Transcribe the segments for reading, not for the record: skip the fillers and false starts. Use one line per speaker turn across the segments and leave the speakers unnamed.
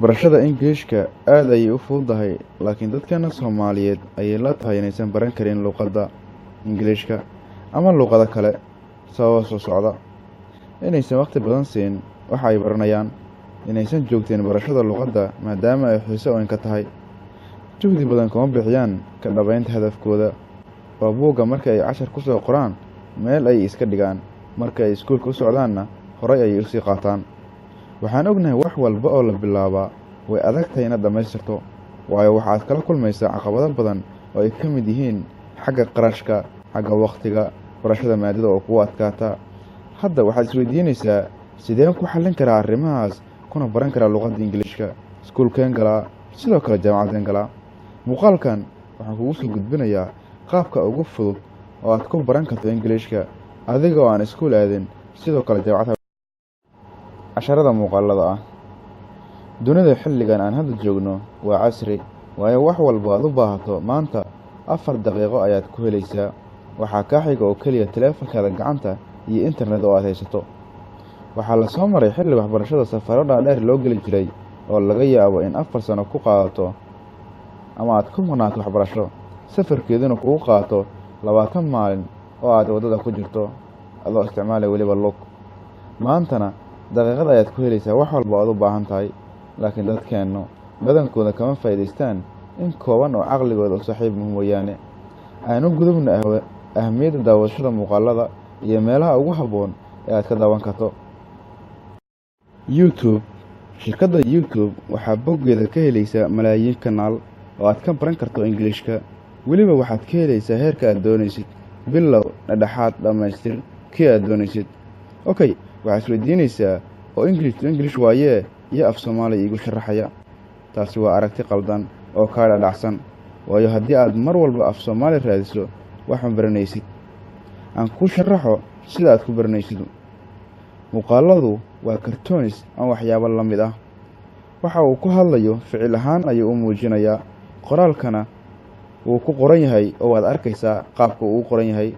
Barashada Ingiriiska aad ayay u fududahay, laakiin dadkeena Soomaaliyeed ayay la tahay inaysan baran karin luqadda Ingiriiska ama luqado kale sababo soo socda. Inaysan waqti badan siin waxa ay baranayaan, inaysan joogteen barashada luqadda maadaama ay xiiso weyn ka tahay. Juhdi badan kuma bixiyaan ka dhabaynta hadafkooda. Waa buugga marka ay cashar ku soo qoraan meel ay iska dhigaan, marka ay iskuulka u socdaanna horay ayay u sii qaataan. Waxaan ognahay wax walba oo la bilaabaa way adag tahay inaad dhammaystirto, waayo waxaad kala kulmaysaa caqabado badan oo ay ka mid yihiin xagga qarashka, xagga waqtiga, barashada maadada oo kugu adkaata. Hadda waxaad isweydiinaysaa sideen ku xallin karaa arrimahaas kuna baran karaa luqadda Ingiriiska, iskuulkeen galaa, sidoo kale jaamacadeen galaa. Muuqaalkan waxaan kugu soo gudbinayaa qaabka ugu fudud oo aad ku baran karto Ingiriiska adiga oo aan iskuul aadin, sidoo kale jaamacad. Casharada muuqaalada ah. Dunida xilligan aan hadda joogno waa casri, waayo wax walba aad u baahato maanta 4 daqiiqo ayaad ku helaysaa. Waxaa kaa xiga oo keliya taleefankaada gacanta iyo internet oo aad haysato. Waxaa la soo maray xilli waxbarashada safarro dhaadheer loo geli jiray oo laga yaabo in 4 sano ku qaadato ama aad ku maqnaato waxbarasho, safarkeeduna kugu qaato 20 maalin oo aad waddada ku jirto adoo isticmaalaya weliba lug. Maantana daqiiqad ayaad ku helaysaa wax walba aad u baahan tahay, laakiin dadkeennu badankooda kama faa'iidaystaan in kooban oo caqligooda u saaxiib mooyaane. Aanu gudubno ahmiyadda daawashada muuqaalada iyo meelaha ugu habboon ee aad ka daawan karto. YouTube. Shirkadda YouTube waxaa boggeeda ka helaysaa malaayiin kanaal oo aad ka baran karto Ingiriiska. Weliba waxaad ka helaysaa heerka aad doonaysid, bilow, dhexdhexaad, dhammaystir, kii aad doonaysid. Waxaad isweydiinaysaa oo English waayee iyo af Soomaali iigu sharaxaya. Taasi waa aragti qaldan oo kaa dhadhacsan, waayo haddii aad mar walba af Soomaali raadiso wax ma baranaysid. Aan kuu sharaxo sida aad ku baranaysid. Muuqaaladu waa cartoons ama waxyaabo la mid ah. Waxa uu ku hadlayo ficil ahaan ayuu u muujinayaa, qoraalkana wuu ku qoran yahay oo waad arkaysaa qaabka uu u qoran yahay.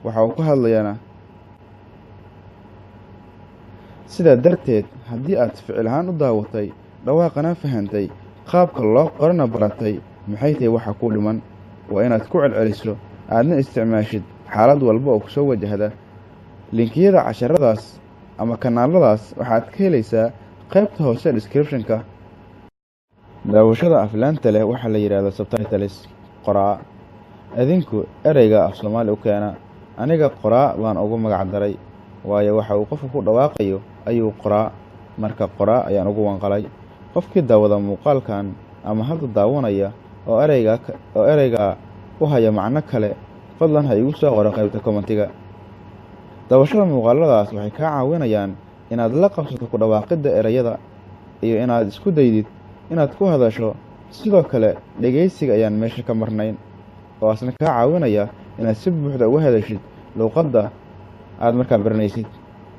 Waxa uu ku hadlayana sidaa darteed haddii aad ficil ahaan u daawatay, dhawaaqana fahantay, qaabka loo qorana baratay, maxay tahay waxa ku dhiman? Waa inaad ku celceliso, aadna isticmaashid xaalad walba oo kusoo wajahda. Linkiyada casharadaas ama kanaaladaas waxaad ka helaysaa qaybta hoose description-ka. Daawashada aflaanta leh waxaa la yidhaahdaa subtitles, qoraa. Adinku ereyga af Soomaali u keena. Aniga qoraa baan ugu magac daray, waayo waxa uu qofku ku dhawaaqayo ayuu qoraa. Marka qoraa ayaan ugu wanqalay. Qofkii daawada muuqaalkan ama hadda daawanaya oo ereyga u haya macno kale, fadlan ha igu soo qoro qaybta commentiga. Daawashada muuqaaladaas waxay kaa caawinayaan inaad la qabsato ku dhawaaqidda ereyada iyo inaad isku daydid inaad ku hadasho. Sidoo kale dhegeysiga ayaan meesha ka marnayn, oo asna kaa caawinaya inaad si buuxda uga hadashid luqadda aad markaa baranaysid.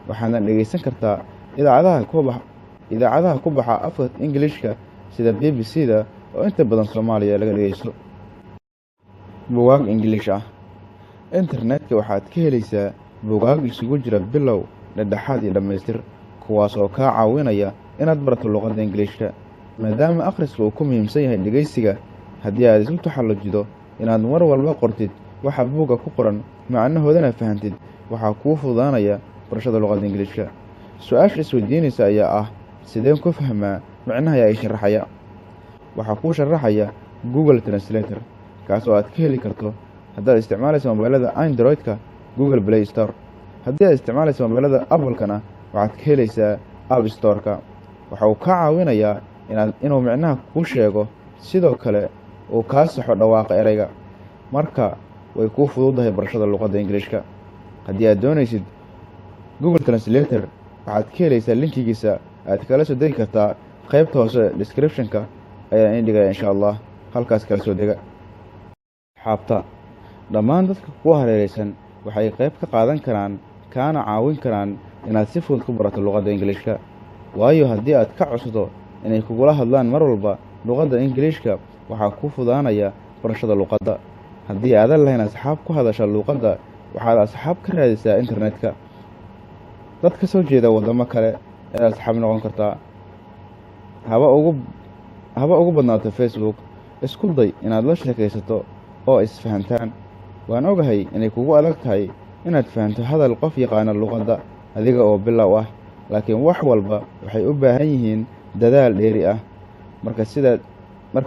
Waxaadna dhegeysan kartaa idaacadaha ku baxa afka Ingiriiska sida BBC-da oo inta badan Soomaaliya laga dhegeysto. Buugaag Ingiriis ah. Internetka waxaad ka helaysaa buugaag isugu jira bilow, dhexdhexaad iyo dhammaystir, kuwaas oo kaa caawinaya inaad barato luqadda Ingiriiska. Maadaama akhriska uu ku muhiimsan yahay dhegeysiga, haddii aad isku taxallujido inaad mar walba qortid waxa buugga ku qoran, macnahoodana fahantid, waxaa kuu fududaanaya barashada luqadda Ingiriiska. Su-aasha isweydiinaysa ayaa ah sideen ku fahmaa macnaha ay sharaxaya? Waxaa kuu sharaxaya Google Translator, kaas oo aad ka heli karto haddaad isticmaalayso mobilada Android-ka Google Play Store. Haddii aad isticmaalayso mobilada Apple-kana waxaad ka helaysaa App Store-ka. Waxa uu kaa caawinayaa inuu macnaha kuu sheego, sidoo kale uu kaa saxo dhawaaqa ereyga. Marka way kuu fududahay barashada luqadda Ingiriiska. Haddii aad doonaysid Google Translator, waxaad ka helaysaa linkigiisa. Aad kala soo degi kartaa qaybta hoose description-ka ayaan idin dhigaya insha Allah. Halkaas kala soo dega. Xabta. Dhammaan dadka kugu hareeraysan waxay qayb ka qaadan karaan kaana caawin karaan inaad si fudud ku barato luqadda Ingiriiska. Waayo haddii aad ka codsato inay kugula hadlaan mar walba luqadda Ingiriiska, waxaa kuu fududaanaya barashada luqadda. Haddii aadan lahayn asxaab ku hadasha luqadda, waxaad asxaab ka raadisaa internetka. Dad ka soo jeeda waddamo kale ee asxaab noqon kartaa. haba ugu badnaato Facebook. Isku day inaad la sheekaysato oo isfahantaan. Waan ogahay inay kugu adag tahay inaad fahanto hadal qof yaqaana luqadda adiga oo bilow ah, laakiin wax walba waxay u baahan yihiin dadaal dheeri ah. Marka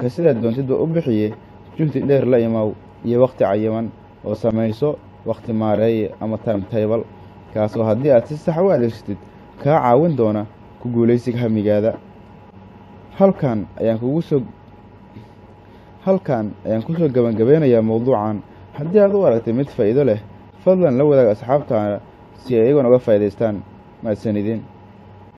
sidaad doontidba u bixiye, juhdi dheer la imaw iyo waqti cayiman oo samayso waqti maareeye ama timetable, kaasoo haddii aad si sax u adeegsatid kaa caawin doona ku guulaysiga hamigaada. Halkan ayaan kusoo gabagabeynayaa mowduucan. Haddii aad u aragtay mid faa'iido leh, fadlan la wadaag asxaabtaada si ay iyaguna uga faa'iidaystaan. Mahadsanidin.